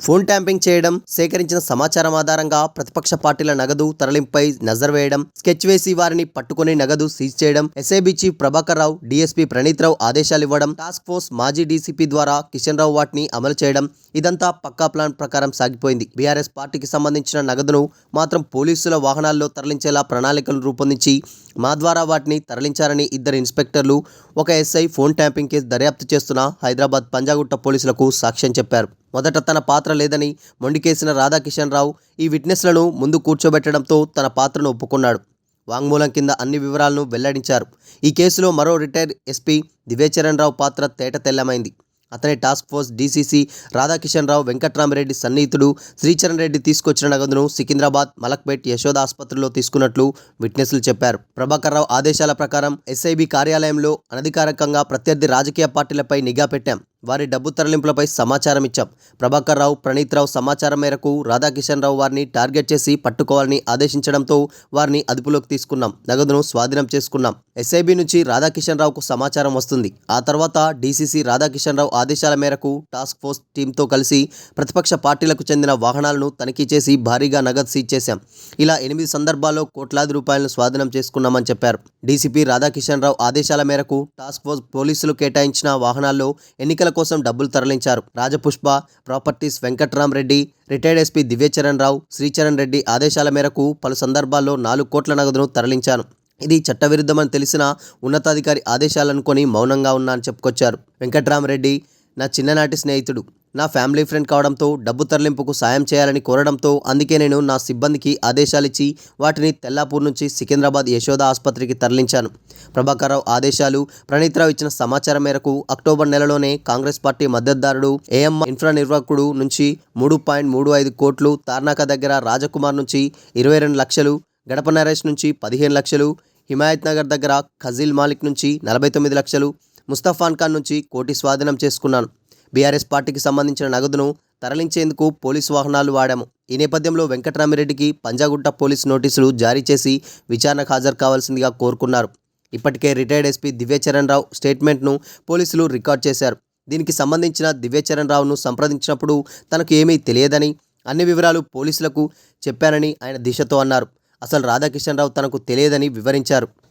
Phone ట్యాంపింగ్ చేయడం, సేకరించిన సమాచారం ఆధారంగా ప్రతిపక్ష పార్టీల నగదు తరలింపుపై నజర్ వేయడం, స్కెచ్ వేసి వారిని పట్టుకుని నగదు సీజ్ చేయడం, SIB chief Prabhakar Rao, DSP Praneeth రావు ఆదేశాలు ఇవ్వడం, టాస్క్ ఫోర్స్ మాజీ డీసీపీ ద్వారా కిషన్ రావు వాటిని అమలు చేయడం, ఇదంతా పక్కా ప్లాన్ ప్రకారం సాగిపోయింది. బీఆర్ఎస్ పార్టీకి సంబంధించిన నగదును మాత్రం పోలీసుల వాహనాల్లో తరలించేలా ప్రణాళికలు రూపొందించి మా ద్వారా వాటిని తరలించారని ఇద్దరు ఇన్స్పెక్టర్లు, ఒక ఎస్ఐ ఫోన్ ట్యాంపింగ్ కేసు దర్యాప్తు చేస్తున్న హైదరాబాద్ పంజాగుట్ట పోలీసులకు సాక్ష్యం చెప్పారు. మొదట తన పాత్ర లేదని మొండికేసిన రాధాకిషన్ రావు ఈ విట్నెస్లను ముందు కూర్చోబెట్టడంతో తన పాత్రను ఒప్పుకున్నాడు. వాంగ్మూలం కింద అన్ని వివరాలను వెల్లడించారు. ఈ కేసులో మరో రిటైర్డ్ ఎస్పీ దివ్యచరణ్ రావు పాత్ర తేట తెల్లమైంది. అతనే టాస్క్ ఫోర్స్ డీసీసీ రాధాకిషన్ రావు వెంకట్రామరెడ్డి సన్నిహితుడు శ్రీచరణ్ రెడ్డి తీసుకొచ్చిన నగదును సికింద్రాబాద్ మలక్పేట్ యశోద ఆసుపత్రిలో తీసుకున్నట్లు విట్నెస్లు చెప్పారు. ప్రభాకర్ రావు ఆదేశాల ప్రకారం ఎస్ఐబి కార్యాలయంలో అనధికారికంగా ప్రత్యర్థి రాజకీయ పార్టీలపై నిఘా పెట్టాం. వారి డబ్బు తరలింపులపై సమాచారం ఇచ్చాం. ప్రభాకర్ రావు, ప్రణీత్ రావు సమాచారం మేరకు రాధాకిషన్ రావు వారిని టార్గెట్ చేసి పట్టుకోవాలని ఆదేశించడంతో వారిని అదుపులోకి తీసుకున్నాం. నగదును స్వాధీనం చేసుకున్నాం. ఎస్ఐబి నుంచి రాధాకిషన్ రావుకు సమాచారం వస్తుంది. ఆ తర్వాత డీసీసీ రాధాకిషన్ రావు ఆదేశాల మేరకు టాస్క్ ఫోర్స్ టీంతో కలిసి ప్రతిపక్ష పార్టీలకు చెందిన వాహనాలను తనిఖీ చేసి భారీగా నగదు సీజ్ చేశాం. ఇలా 8 సందర్భాల్లో కోట్లాది రూపాయలను స్వాధీనం చేసుకున్నామని చెప్పారు. డీసీపీ రాధాకిషన్ రావు ఆదేశాల మేరకు టాస్క్ ఫోర్స్ పోలీసులు కేటాయించిన వాహనాల్లో ఎన్నికల కోసం డబ్బులు తరలించారు. Rajapushpa properties Venkatramareddy, retired SP Divyacharan Rao, Sricharan Reddy ఆదేశాల మేరకు పలు సందర్భాల్లో 4 కోట్ల నగదును తరలించాను. ఇది చట్టవిరుద్ధమని తెలిసిన ఉన్నతాధికారి ఆదేశాలనుకొని మౌనంగా ఉన్నా అని చెప్పుకొచ్చారు. వెంకట్రామరెడ్డి నా చిన్ననాటి స్నేహితుడు, నా ఫ్యామిలీ ఫ్రెండ్ కావడంతో డబ్బు తరలింపుకు సాయం చేయాలని కోరడంతో అందుకే నేను నా సిబ్బందికి ఆదేశాలిచ్చి వాటిని తెల్లాపూర్ నుంచి సికింద్రాబాద్ యశోద ఆసుపత్రికి తరలించాను. ప్రభాకర్ రావు ఆదేశాలు, ప్రణీత్ రావు ఇచ్చిన సమాచారం మేరకు అక్టోబర్ నెలలోనే కాంగ్రెస్ పార్టీ మద్దతుదారుడు ఏఎం ఇన్ఫ్రా నిర్వాహకుడు నుంచి 3.35 కోట్లు, తార్నాక దగ్గర రాజకుమార్ నుంచి 22 లక్షలు, గడప నరేష్ నుంచి 15 లక్షలు, హిమాయత్ నగర్ దగ్గర ఖజీల్ మాలిక్ నుంచి 49 లక్షలు, ముస్తఫాన్ ఖాన్ నుంచి 1 కోటి స్వాధీనం చేసుకున్నాను. బీఆర్ఎస్ పార్టీకి సంబంధించిన నగదును తరలించేందుకు పోలీసు వాహనాలు వాడాము. ఈ నేపథ్యంలో వెంకట్రామిరెడ్డికి పంజాగుట్ట పోలీసు నోటీసులు జారీ చేసి విచారణకు హాజరు కావాల్సిందిగా కోరుకున్నారు. ఇప్పటికే రిటైర్డ్ ఎస్పీ దివ్యచరణ్ రావు స్టేట్మెంట్ను పోలీసులు రికార్డ్ చేశారు. దీనికి సంబంధించిన దివ్యచరణ్ రావును సంప్రదించినప్పుడు తనకు ఏమీ తెలియదని, అన్ని వివరాలు పోలీసులకు చెప్పానని ఆయన దిశతో అన్నారు. అసలు రాధాకిషన్ రావు తనకు తెలియదని వివరించారు.